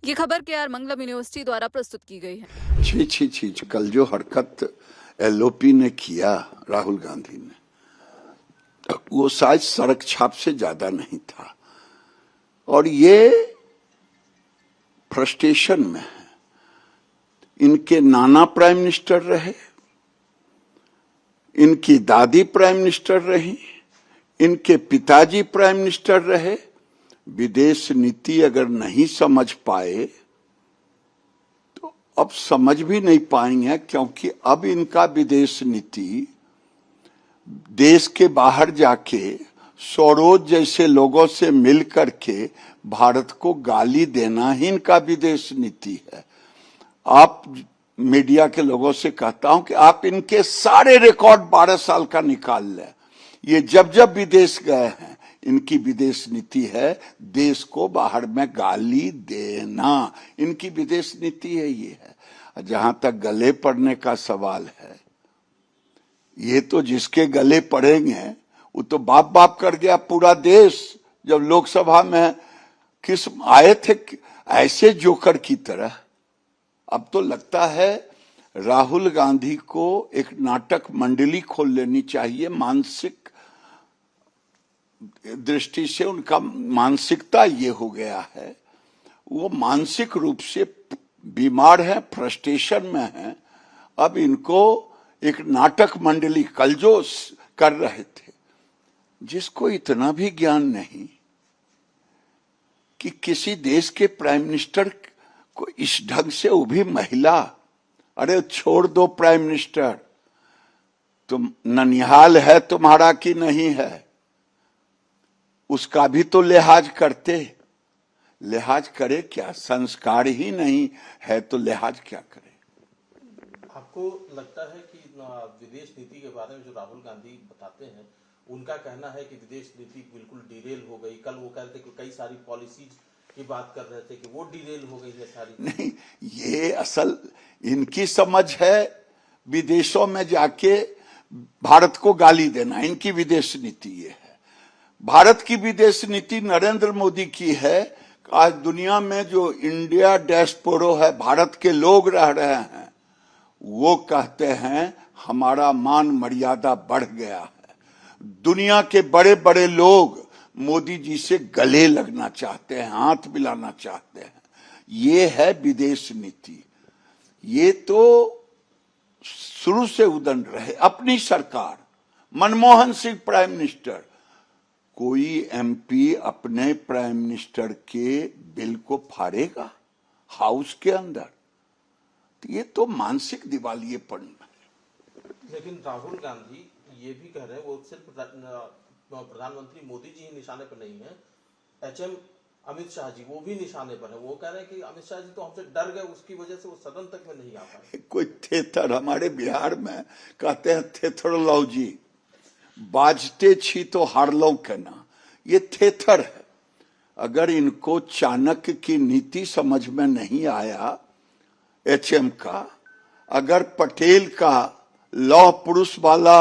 ये खबर केआर मंगलम यूनिवर्सिटी द्वारा प्रस्तुत की गई है। छी छी छी, कल जो हरकत एलओपी ने किया राहुल गांधी ने, वो शायद सड़क छाप से ज्यादा नहीं था। और ये फ्रस्ट्रेशन में है। इनके नाना प्राइम मिनिस्टर रहे, इनकी दादी प्राइम मिनिस्टर रही, इनके पिताजी प्राइम मिनिस्टर रहे। विदेश नीति अगर नहीं समझ पाए तो अब समझ भी नहीं पाएंगे, क्योंकि अब इनका विदेश नीति देश के बाहर जाके सोरोज जैसे लोगों से मिल करके भारत को गाली देना ही इनका विदेश नीति है। आप मीडिया के लोगों से कहता हूं कि आप इनके सारे रिकॉर्ड 12 साल का निकाल लें। ये जब जब विदेश गए हैं, इनकी विदेश नीति है देश को बाहर में गाली देना। इनकी विदेश नीति है ये है। जहां तक गले पड़ने का सवाल है, ये तो जिसके गले पड़ेंगे वो तो बाप बाप कर गया पूरा देश। जब लोकसभा में किस आए थे ऐसे जोकर की तरह। अब तो लगता है राहुल गांधी को एक नाटक मंडली खोल लेनी चाहिए। मानसिक दृष्टि से उनका मानसिकता ये हो गया है, वो मानसिक रूप से बीमार है, फ्रस्ट्रेशन में है। अब इनको एक नाटक मंडली कल जो कर रहे थे, जिसको इतना भी ज्ञान नहीं कि किसी देश के प्राइम मिनिस्टर को इस ढंग से, वो भी महिला। अरे छोड़ दो प्राइम मिनिस्टर, तुम ननिहाल है तुम्हारा कि नहीं है, उसका भी तो लिहाज करते। लिहाज करे क्या, संस्कार ही नहीं है तो लिहाज क्या करे। आपको लगता है कि विदेश नीति के बारे में जो राहुल गांधी बताते हैं, उनका कहना है कि विदेश नीति बिल्कुल डिरेल हो गई। कल वो कह रहे थे कि कई सारी पॉलिसीज की बात कर रहे थे कि वो डिरेल हो गई है सारी। नहीं, ये असल इनकी समझ है विदेशों में जाके भारत को गाली देना। इनकी विदेश नीति ये है। भारत की विदेश नीति नरेंद्र मोदी की है। आज दुनिया में जो इंडिया डायस्पोरा है, भारत के लोग रह रहे हैं, वो कहते हैं हमारा मान मर्यादा बढ़ गया है। दुनिया के बड़े बड़े लोग मोदी जी से गले लगना चाहते हैं, हाथ मिलाना चाहते हैं। ये है विदेश नीति। ये तो शुरू से उदंड रहे। अपनी सरकार, मनमोहन सिंह प्राइम मिनिस्टर, कोई एमपी अपने प्राइम मिनिस्टर के बिल को फाड़ेगा हाउस के अंदर? ये तो मानसिक दिवालियेपन है। लेकिन राहुल गांधी ये भी कह रहे हैं, वो सिर्फ प्रधानमंत्री मोदी जी ही निशाने पर नहीं है, एचएम अमित शाह जी वो भी निशाने पर है। वो कह रहे हैं कि अमित शाह जी तो हमसे डर गए, उसकी वजह से वो सदन तक में नहीं आ पाए। कोई थेथर, हमारे बिहार में कहते हैं थेथरोलॉजी, बाजते छी तो हारलो कहना, ये थेथर है। अगर इनको चाणक्य की नीति समझ में नहीं आया एचएम का, अगर पटेल का लौह पुरुष वाला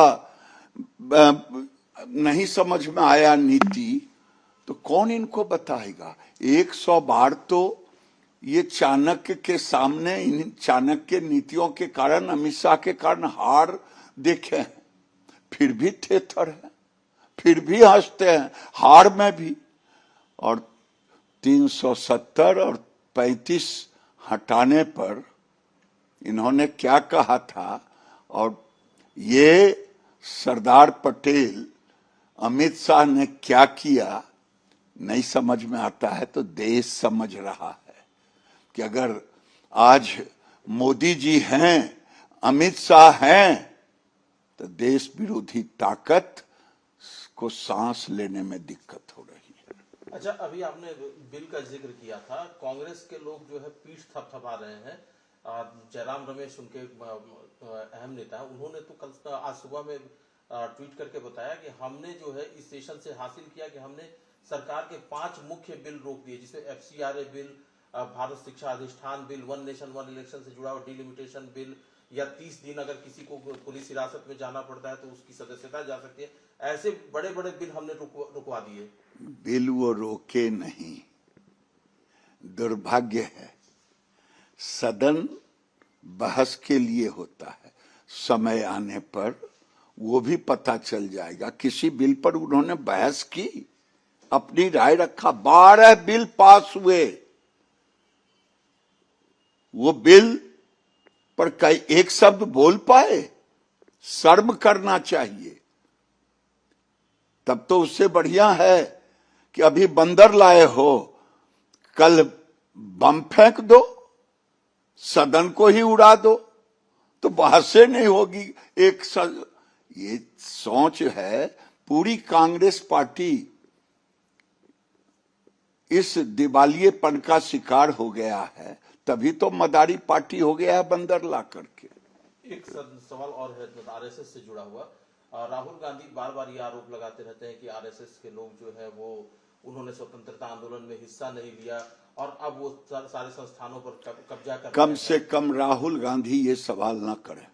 नहीं समझ में आया नीति, तो कौन इनको बताएगा। 100 बार तो ये चाणक्य के सामने, इन चाणक्य नीतियों के कारण, अमित शाह के कारण हार देखे हैं, फिर भी थेथर है, फिर भी हंसते हैं हार में भी। और 370 और 35 हटाने पर इन्होंने क्या कहा था, और ये सरदार पटेल, अमित शाह ने क्या किया नहीं समझ में आता है। तो देश समझ रहा है कि अगर आज मोदी जी हैं, अमित शाह हैं, तो देश विरोधी ताकत को सांस लेने में दिक्कत हो रही है। अच्छा, अभी आपने बिल का जिक्र किया था। कांग्रेस के लोग जो है पीठ थपथपा रहे हैं। जयराम रमेश उनके अहम नेता है, उन्होंने तो कल आज सुबह में ट्वीट करके बताया कि हमने जो है इस सेशन से हासिल किया कि हमने सरकार के 5 मुख्य बिल रोक दिए, जिसमें एफसीआरए बिल, भारत शिक्षा अधिष्ठान bill, one nation one election से जुड़ा हुआ डिलिमिटेशन बिल, या 30 दिन अगर किसी को पुलिस हिरासत में जाना पड़ता है तो उसकी सदस्यता जा सकती है। ऐसे बड़े बड़े बिल हमने रुकवा दिए। बिल वो रोके नहीं, दुर्भाग्य है सदन बहस के लिए होता है, समय आने पर वो भी पता चल जाएगा। किसी बिल पर उन्होंने बहस की, अपनी राय रखा, 12 बिल पास हुए, वो बिल पर कई एक शब्द बोल पाए? शर्म करना चाहिए। तब तो उससे बढ़िया है कि अभी बंदर लाए हो, कल बम फेंक दो, सदन को ही उड़ा दो, तो बहसें नहीं होगी। ये सोच है, पूरी कांग्रेस पार्टी इस दिवालियेपन का शिकार हो गया है, तभी तो मदारी पार्टी हो गया है बंदर ला करके। एक सवाल और है आरएसएस से जुड़ा हुआ। राहुल गांधी बार बार ये आरोप लगाते रहते हैं कि आरएसएस के लोग जो है वो उन्होंने स्वतंत्रता आंदोलन में हिस्सा नहीं लिया और अब वो सारे संस्थानों पर कब्जा कर। कम से कम राहुल गांधी ये सवाल ना करें,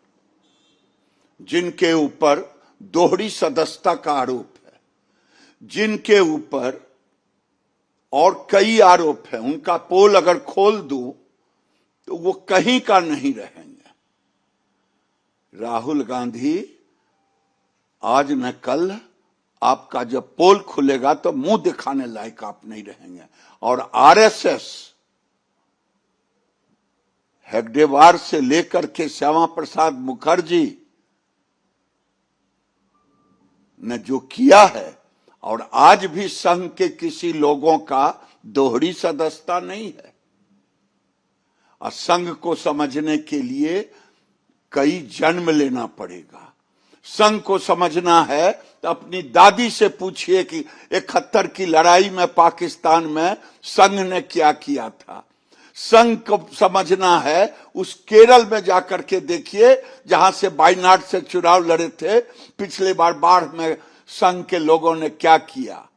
जिनके ऊपर दोहरी सदस्यता का आरोप है, जिनके ऊपर और कई आरोप है, उनका पोल अगर खोल दूं तो वो कहीं का नहीं रहेंगे। राहुल गांधी आज न कल आपका जब पोल खुलेगा तो मुंह दिखाने लायक आप नहीं रहेंगे। और आरएसएस हेगडेवार से लेकर के श्यामा प्रसाद मुखर्जी ने जो किया है, और आज भी संघ के किसी लोगों का दोहरी सदस्यता नहीं है। और संघ को समझने के लिए कई जन्म लेना पड़ेगा। संघ को समझना है तो अपनी दादी से पूछिए कि 71 की लड़ाई में पाकिस्तान में संघ ने क्या किया था। संघ को समझना है, उस केरल में जाकर के देखिए जहां से वायनाड से चुनाव लड़े थे, पिछले बार बाढ़ में संघ के लोगों ने क्या किया।